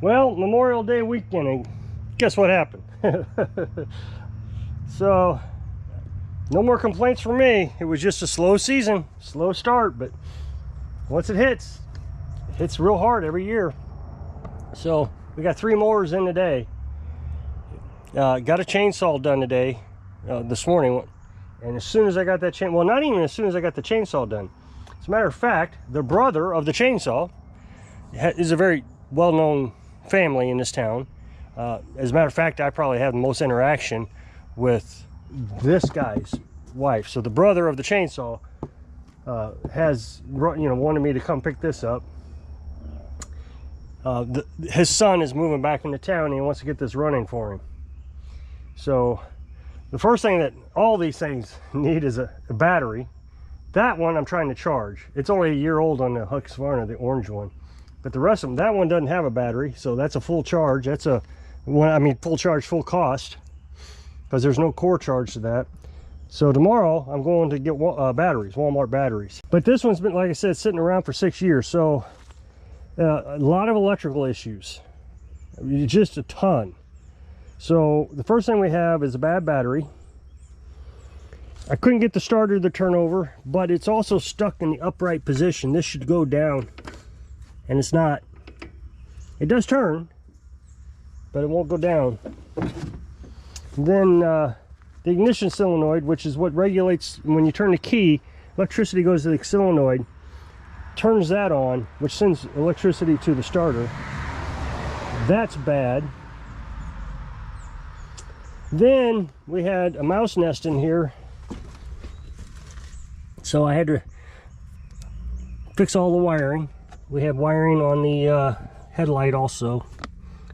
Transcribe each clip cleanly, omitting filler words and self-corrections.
Well, Memorial Day weekend, and guess what happened? So, no more complaints from me. It was just a slow season, slow start, but once it hits real hard every year. So, we got 3 mowers in today. Got a chainsaw done today, this morning. And as soon as I got that well, not even as soon as I got the chainsaw done. As a matter of fact, the brother of the chainsaw is a very well-known family in this town. As a matter of fact, I probably have the most interaction with this guy's wife. So the brother of the chainsaw has, wanted me to come pick this up. His son is moving back into town and he wants to get this running for him. So the first thing that all these things need is a battery. That one I'm trying to charge. It's only a year old on the Husqvarna, the orange one. But the rest of them, that one doesn't have a battery, so that's a full charge. That's full charge, full cost, because there's no core charge to that. So tomorrow I'm going to get batteries, Walmart batteries. But this one's been, like I said, sitting around for 6 years. So a lot of electrical issues, just a ton. So the first thing we have is a bad battery. I couldn't get the starter to turn over, but it's also stuck in the upright position. This should go down, and it's not. It does turn, but it won't go down. Then the ignition solenoid, which is what regulates when you turn the key, electricity goes to the solenoid, turns that on, which sends electricity to the starter. That's bad. Then we had a mouse nest in here, so I had to fix all the wiring. We had wiring on the headlight also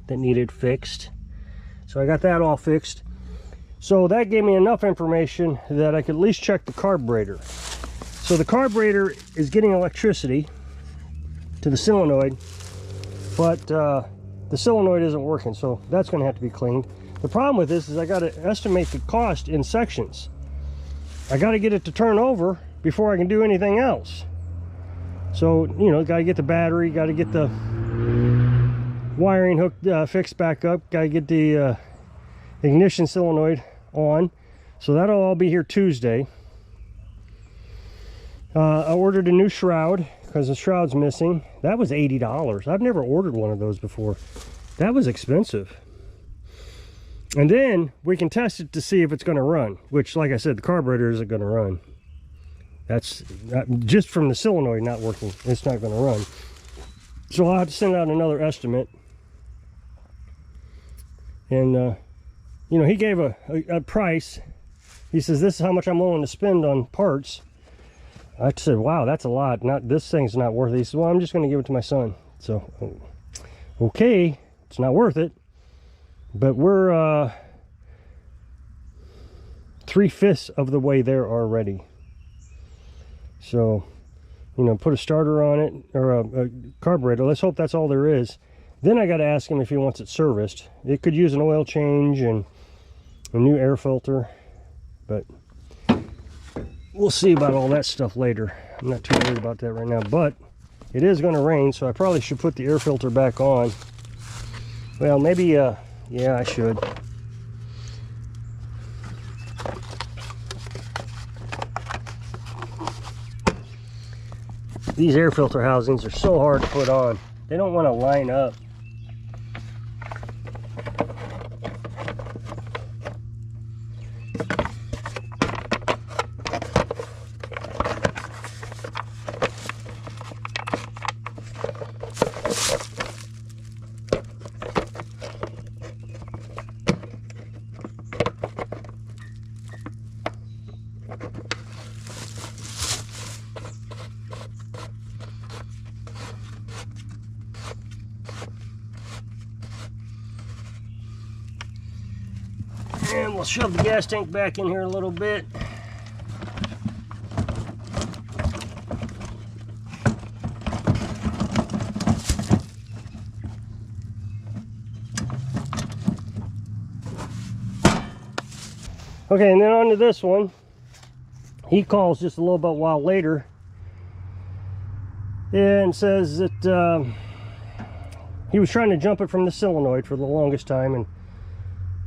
that needed fixed, so I got that all fixed. So that gave me enough information that I could at least check the carburetor. So the carburetor is getting electricity to the solenoid, but the solenoid isn't working, so that's going to have to be cleaned. The problem with this is I got to estimate the cost in sections. I got to get it to turn over before I can do anything else. So, got to get the battery, got to get the wiring hooked, fixed back up, got to get the ignition solenoid on. So that'll all be here Tuesday. I ordered a new shroud because the shroud's missing. That was $80. I've never ordered one of those before. That was expensive. And then we can test it to see if it's going to run, which, like I said, the carburetor isn't going to run. That's just from the solenoid not working. It's not going to run. So I'll have to send out another estimate. And, he gave a price. He says, this is how much I'm willing to spend on parts. I said, wow, that's a lot. This thing's not worth it. He said, well, I'm just going to give it to my son. So, okay, it's not worth it. But we're 3/5 of the way there already. So, put a starter on it, or a carburetor. Let's hope that's all there is. Then I got to ask him if he wants it serviced. It could use an oil change and a new air filter, but we'll see about all that stuff later. I'm not too worried about that right now, but it is going to rain, so I probably should put the air filter back on. Well, maybe, yeah, I should. These air filter housings are so hard to put on. They don't want to line up. And we'll shove the gas tank back in here a little bit. Okay, and then on to this one. He calls just a little bit while later and says that he was trying to jump it from the solenoid for the longest time, and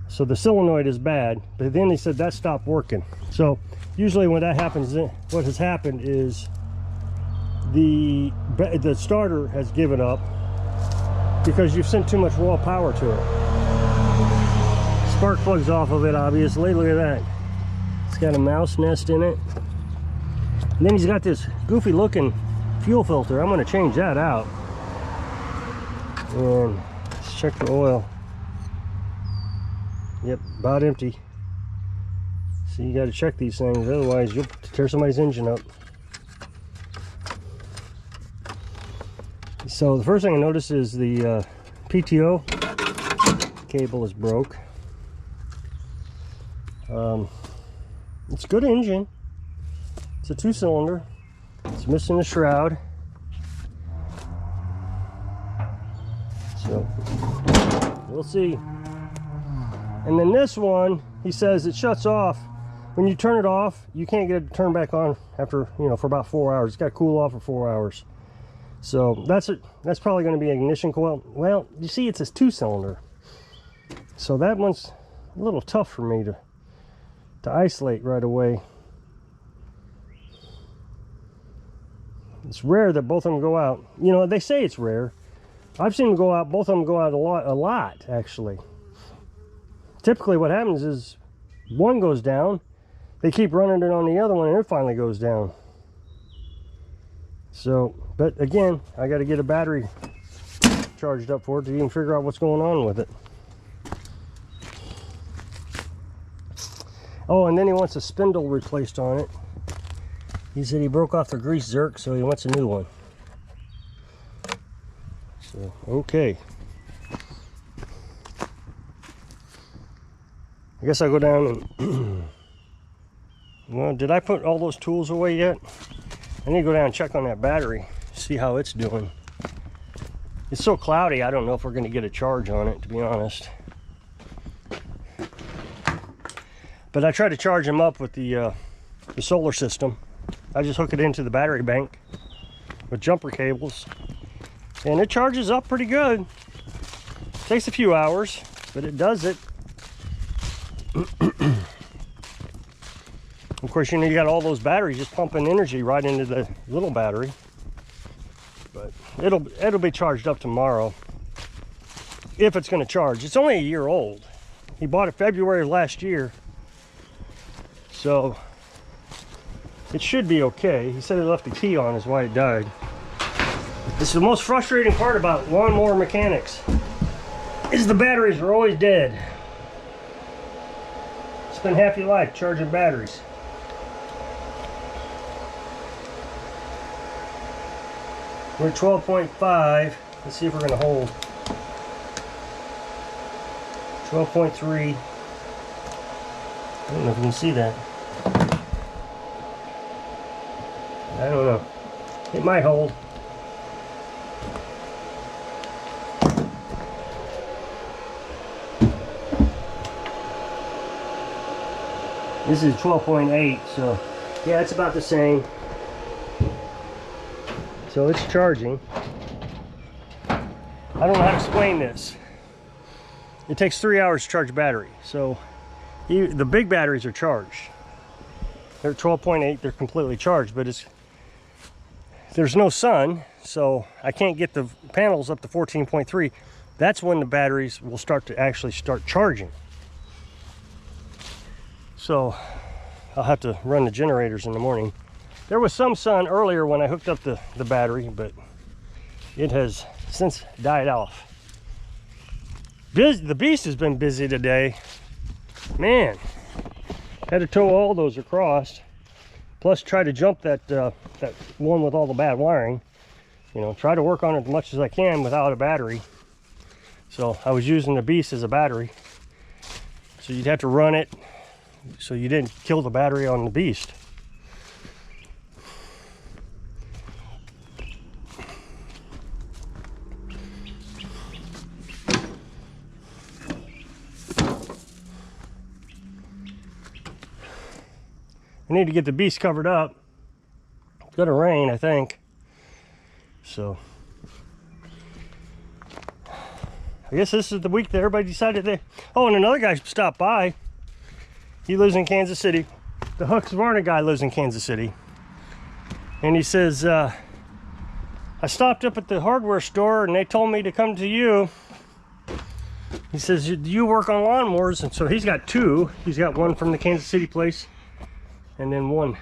so the solenoid is bad, but then he said that stopped working. So usually when that happens, what has happened is the starter has given up because you've sent too much raw power to it. Spark plugs off of it, obviously. Look at that. It's got a mouse nest in it. And then he's got this goofy looking fuel filter. I'm going to change that out. And let's check the oil. Yep, about empty. So you got to check these things, otherwise you'll tear somebody's engine up. So the first thing I noticed is the PTO cable is broke. It's a good engine. It's a 2-cylinder. It's missing a shroud. So we'll see. And then this one, he says it shuts off. When you turn it off, you can't get it to turn back on after, for about 4 hours. It's got to cool off for 4 hours. So that's probably going to be an ignition coil. Well, you see, it's a 2-cylinder. So that one's a little tough for me to isolate right away. It's rare that both of them go out. They say it's rare. I've seen them go out, both of them go out a lot actually. Typically what happens is one goes down, they keep running it on the other one, and it finally goes down. So, but again, I got to get a battery charged up for it to even figure out what's going on with it. Oh, and then he wants a spindle replaced on it. He said he broke off the grease zerk, so he wants a new one. So, okay. I guess I'll go down and... Well, did I put all those tools away yet? I need to go down and check on that battery, see how it's doing. It's so cloudy, I don't know if we're going to get a charge on it, to be honest. But I tried to charge him up with the solar system. I just hook it into the battery bank with jumper cables, and it charges up pretty good. Takes a few hours, but it does it. Of course, you got all those batteries just pumping energy right into the little battery. But it'll be charged up tomorrow, if it's going to charge. It's only a year old. He bought it February of last year, so it should be okay. He said he left the key on, is why it died. This is the most frustrating part about lawnmower mechanics, is the batteries are always dead. Spend half your life charging batteries. We're at 12.5. Let's see if we're going to hold. 12.3. I don't know if you can see that. I don't know. It might hold. This is 12.8, so yeah, it's about the same. So it's charging. I don't know how to explain this. It takes 3 hours to charge a battery. So the big batteries are charged. They're 12.8, they're completely charged, but there's no sun, so I can't get the panels up to 14.3. That's when the batteries will start charging. So I'll have to run the generators in the morning. There was some sun earlier when I hooked up the battery, but it has since died off. The beast has been busy today. Man, had to tow all those across, plus try to jump that one with all the bad wiring. Try to work on it as much as I can without a battery. So I was using the beast as a battery. So you'd have to run it so you didn't kill the battery on the beast. I need to get the beast covered up. It's gonna rain, I think. So I guess this is the week that everybody decided they... Oh, and another guy stopped by. He lives in Kansas City. The Husqvarna guy lives in Kansas City. And he says, I stopped up at the hardware store and they told me to come to you. He says, do you work on lawnmowers? And so he's got two. He's got one from the Kansas City place and then one,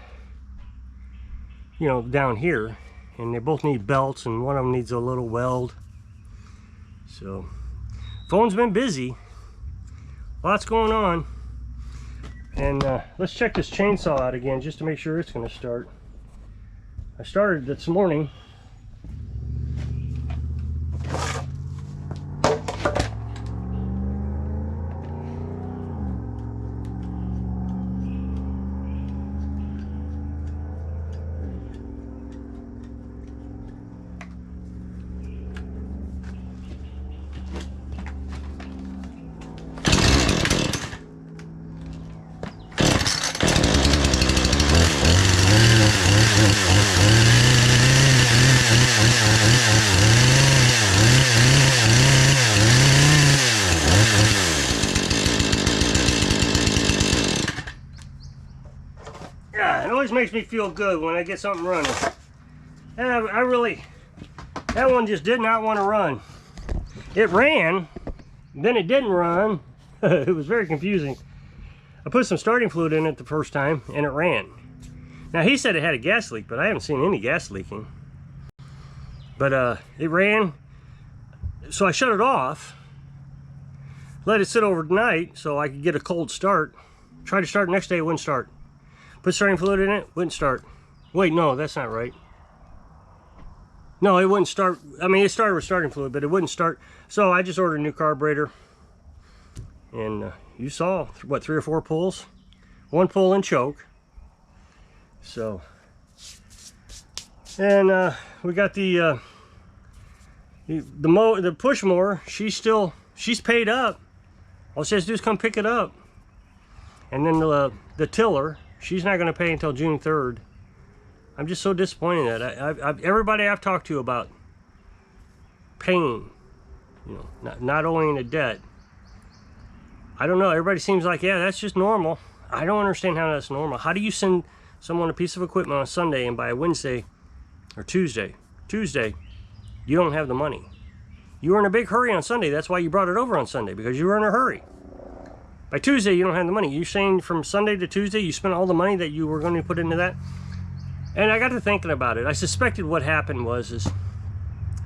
you know, down here. And they both need belts and one of them needs a little weld. So, phone's been busy. Lots going on. And let's check this chainsaw out again just to make sure it's going to start. I started this morning. It always makes me feel good when I get something running. And I really, that one just did not want to run. It ran, then it didn't run. It was very confusing. I put some starting fluid in it the first time and it ran. Now he said it had a gas leak, but I haven't seen any gas leaking. But it ran, so I shut it off, let it sit overnight so I could get a cold start. Tried to start the next day, it wouldn't start. Put starting fluid in it, wouldn't start. Wait, no, that's not right. No, it wouldn't start. I mean, it started with starting fluid, but it wouldn't start. So I just ordered a new carburetor. And you saw, what, 3 or 4 pulls? 1 pull and choke. So, and we got the push mower. She's paid up. All she has to do is come pick it up. And then the tiller. She's not going to pay until June 3rd. I'm just so disappointed that everybody I've talked to about paying, you know, not owing a debt. I don't know. Everybody seems like, yeah, that's just normal. I don't understand how that's normal. How do you send someone a piece of equipment on Sunday and by Wednesday or Tuesday, you don't have the money? You were in a big hurry on Sunday. That's why you brought it over on Sunday, because you were in a hurry. By Tuesday, you don't have the money. You're saying from Sunday to Tuesday, you spent all the money that you were going to put into that? And I got to thinking about it. I suspected what happened is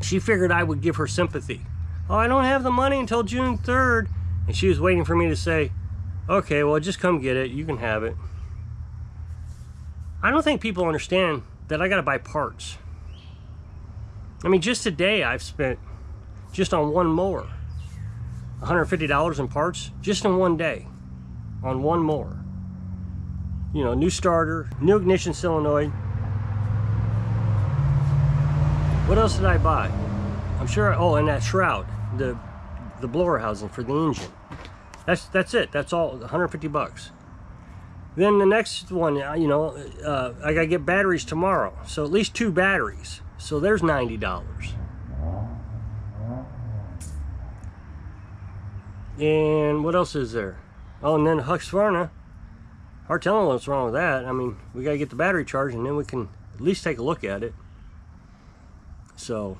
she figured I would give her sympathy. Oh, I don't have the money until June 3rd. And she was waiting for me to say, okay, well, just come get it. You can have it. I don't think people understand that I got to buy parts. I mean, just today, I've spent, just on one mower, $150 in parts just in one day on one mower. You know, new starter, new ignition solenoid. What else did I buy? I'm sure, oh, and that shroud, the blower housing for the engine. That's it. That's all, 150 bucks. Then the next one, you know, I gotta get batteries tomorrow. So at least 2 batteries. So there's $90. And what else is there? Oh, and then Husqvarna. Hard telling what's wrong with that. I mean, we gotta get the battery charged and then we can at least take a look at it. So,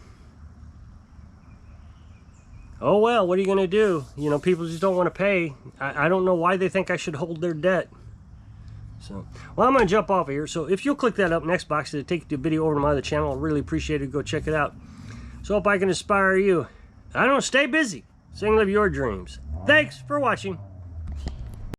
oh well, what are you gonna do? You know, people just don't want to pay. I don't know why they think I should hold their debt. So, well, I'm gonna jump off of here. So if you'll click that up next box to take the video over to my other channel, I'll really appreciate it. Go check it out. So hope I can inspire you. I don't know, stay busy. Sing, live your dreams. Thanks for watching.